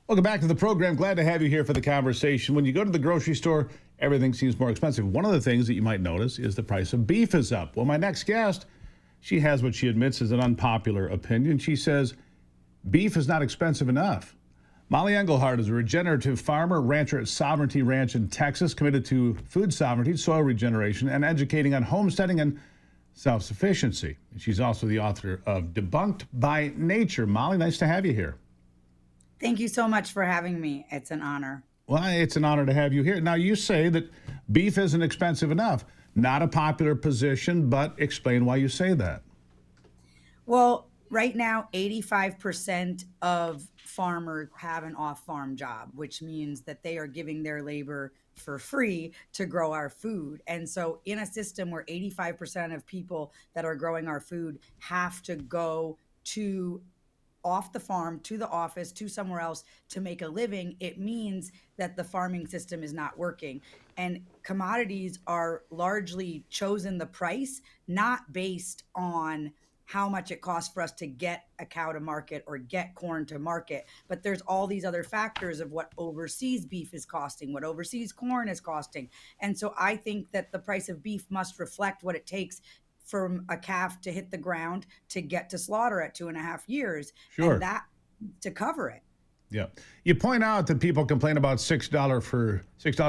Welcome back to the program. Glad to have you here for the conversation. When you go to the grocery store, everything seems more expensive. One of the things that you might notice is the price of beef is up. Well, my next guest, she has what she admits is an unpopular opinion. She says beef is not expensive enough. Mollie Engelhart is a regenerative farmer, rancher at Sovereignty Ranch in Texas, committed to food sovereignty, soil regeneration, and educating on homesteading and self-sufficiency. She's also the author of Debunked by Nature. Mollie, nice to have you here. Thank you so much for having me. It's an honor. Well, it's an honor to have you here. Now, you say that beef isn't expensive enough. Not a popular position, but explain why you say that. Well, right now, 85% of farmers have an off-farm job, which means that they are giving their labor for free to grow our food. And so in a system where 85% of people that are growing our food have to go to off the farm to the office to somewhere else to make a living, it means that the farming system is not working. And commodities are largely chosen the price, not based on how much it costs for us to get a cow to market or get corn to market. But there's all these other factors of what overseas beef is costing, what overseas corn is costing. And so I think that the price of beef must reflect what it takes from a calf to hit the ground to get to slaughter at 2.5 years. Sure. And that to cover it. Yeah. You point out that people complain about $6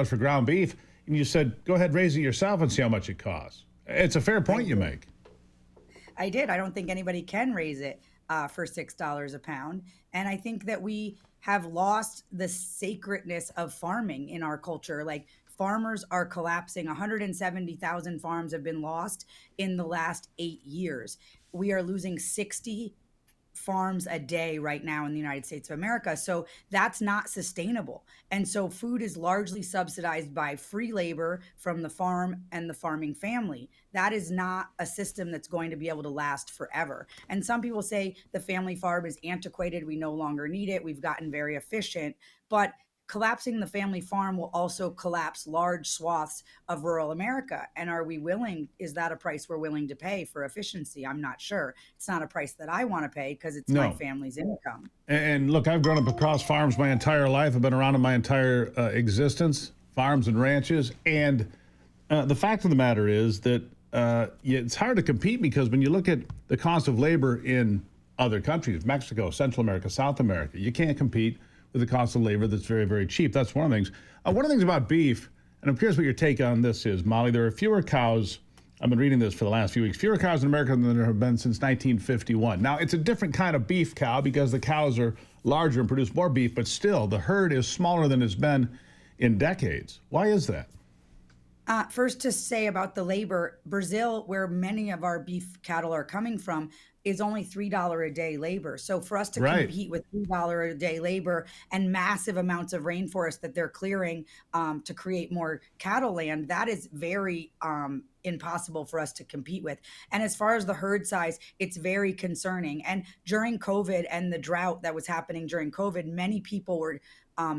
for ground beef, and you said, go ahead, raise it yourself and see how much it costs. It's a fair point you make. I did. I don't think anybody can raise it for $6 a pound. And I think that we have lost the sacredness of farming in our culture. Like, farmers are collapsing. 170,000 farms have been lost in the last 8 years. We are losing 60 farms a day right now in the United States of America. So that's not sustainable. And so food is largely subsidized by free labor from the farm and the farming family. That is not a system that's going to be able to last forever. And some people say the family farm is antiquated. We no longer need it. We've gotten very efficient. But collapsing the family farm will also collapse large swaths of rural America. And is that a price we're willing to pay for efficiency? I'm not sure. It's not a price that I want to pay because it's my family's income. And look, I've grown up across farms my entire life. I've been around in my entire existence, farms and ranches. And the fact of the matter is that it's hard to compete because when you look at the cost of labor in other countries, Mexico, Central America, South America, you can't compete with the cost of labor that's very, very cheap. That's one of the things. One of the things about beef, and I'm curious what your take on this is, Mollie, there are fewer cows, I've been reading this for the last few weeks, fewer cows in America than there have been since 1951. Now, it's a different kind of beef cow because the cows are larger and produce more beef, but still, the herd is smaller than it's been in decades. Why is that? First, to say about the labor, Brazil, where many of our beef cattle are coming from, is only $3 a day labor. So for us to compete with $3 a day labor and massive amounts of rainforest that they're clearing to create more cattle land, that is very impossible for us to compete with. And as far as the herd size, it's very concerning. And during COVID and the drought that was happening during COVID, many people were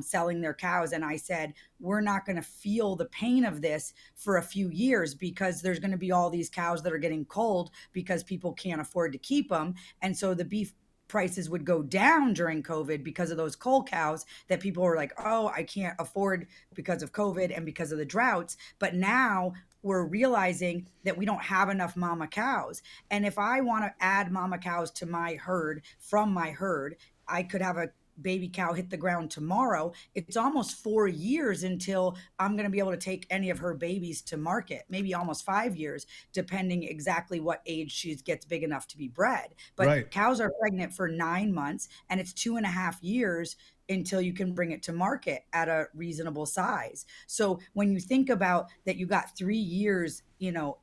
selling their cows. And I said, we're not going to feel the pain of this for a few years because there's going to be all these cows that are getting culled because people can't afford to keep them. And so the beef prices would go down during COVID because of those cull cows that people were like, oh, I can't afford because of COVID and because of the droughts. But now we're realizing that we don't have enough mama cows. And if I want to add mama cows to my herd, from my herd, I could have a baby cow hit the ground tomorrow. It's almost 4 years until I'm going to be able to take any of her babies to market, maybe almost 5 years, depending exactly what age she gets big enough to be bred. But cows are pregnant for 9 months, and it's 2.5 years until you can bring it to market at a reasonable size. So when you think about that, you got 3 years,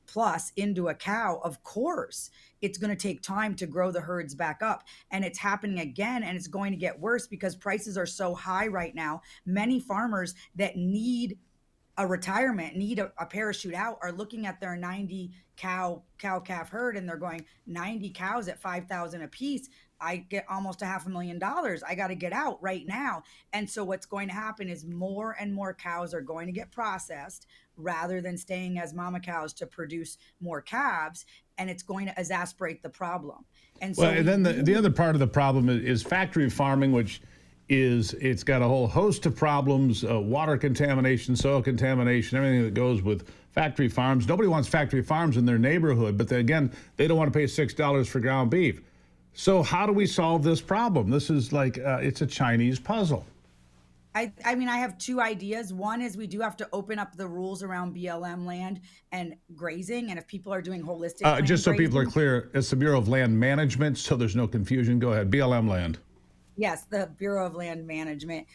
plus into a cow, of course, it's going to take time to grow the herds back up. And it's happening again, and it's going to get worse because prices are so high right now. Many farmers that need a retirement, need a parachute out, are looking at their 90 cow calf herd, and they're going, 90 cows at $5,000 a piece. I get almost $500,000. I got to get out right now. And so what's going to happen is more and more cows are going to get processed rather than staying as mama cows to produce more calves. And it's going to exacerbate the problem. And so and then the other part of the problem is factory farming, which is it's got a whole host of problems, water contamination, soil contamination, everything that goes with factory farms. Nobody wants factory farms in their neighborhood, but again, they don't want to pay $6 for ground beef. So how do we solve this problem? This is like, it's a Chinese puzzle. I mean, I have two ideas. One is we do have to open up the rules around BLM land and grazing. And if people are doing holistic land just so grazing, people are clear, it's the Bureau of Land Management, so there's no confusion. Go ahead, BLM land. yes, the Bureau of Land Management.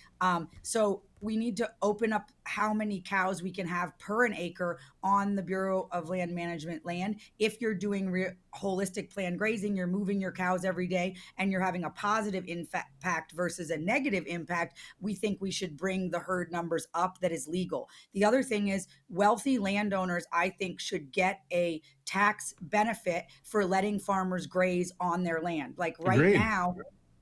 So we need to open up how many cows we can have per an acre on the Bureau of Land Management land. If you're doing holistic planned grazing, you're moving your cows every day and you're having a positive impact versus a negative impact, we think we should bring the herd numbers up that is legal. The other thing is wealthy landowners, I think, should get a tax benefit for letting farmers graze on their land. Like right Agreed. now,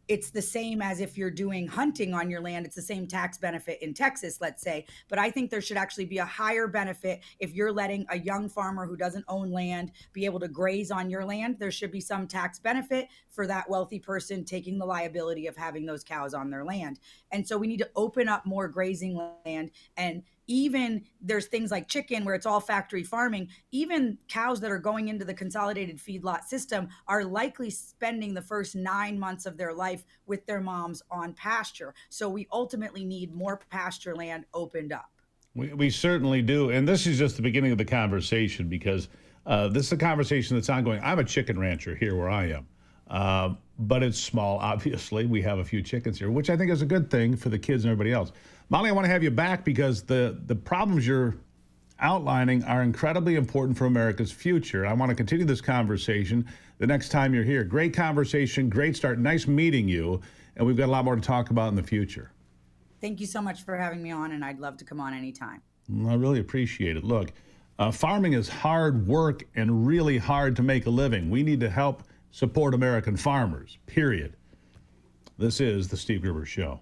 it's the same as if you're doing hunting on your land. It's the same tax benefit in Texas, let's say. But I think there should actually be a higher benefit if you're letting a young farmer who doesn't own land be able to graze on your land. There should be some tax benefit for that wealthy person taking the liability of having those cows on their land. And so we need to open up more grazing land. And even there's things like chicken where it's all factory farming. Even cows that are going into the consolidated feedlot system are likely spending the first 9 months of their life with their moms on pasture. So we ultimately need more pasture land opened up. We certainly do. And this is just the beginning of the conversation because this is a conversation that's ongoing. I'm a chicken rancher here where I am, but it's small, obviously. We have a few chickens here, which I think is a good thing for the kids and everybody else. Mollie, I want to have you back because the problems you're outlining are incredibly important for America's future. I want to continue this conversation the next time you're here. Great conversation, great start. Nice meeting you. And we've got a lot more to talk about in the future. Thank you so much for having me on, and I'd love to come on anytime. I really appreciate it. Look, farming is hard work and really hard to make a living. We need to help support American farmers, period. This is The Steve Gruber Show.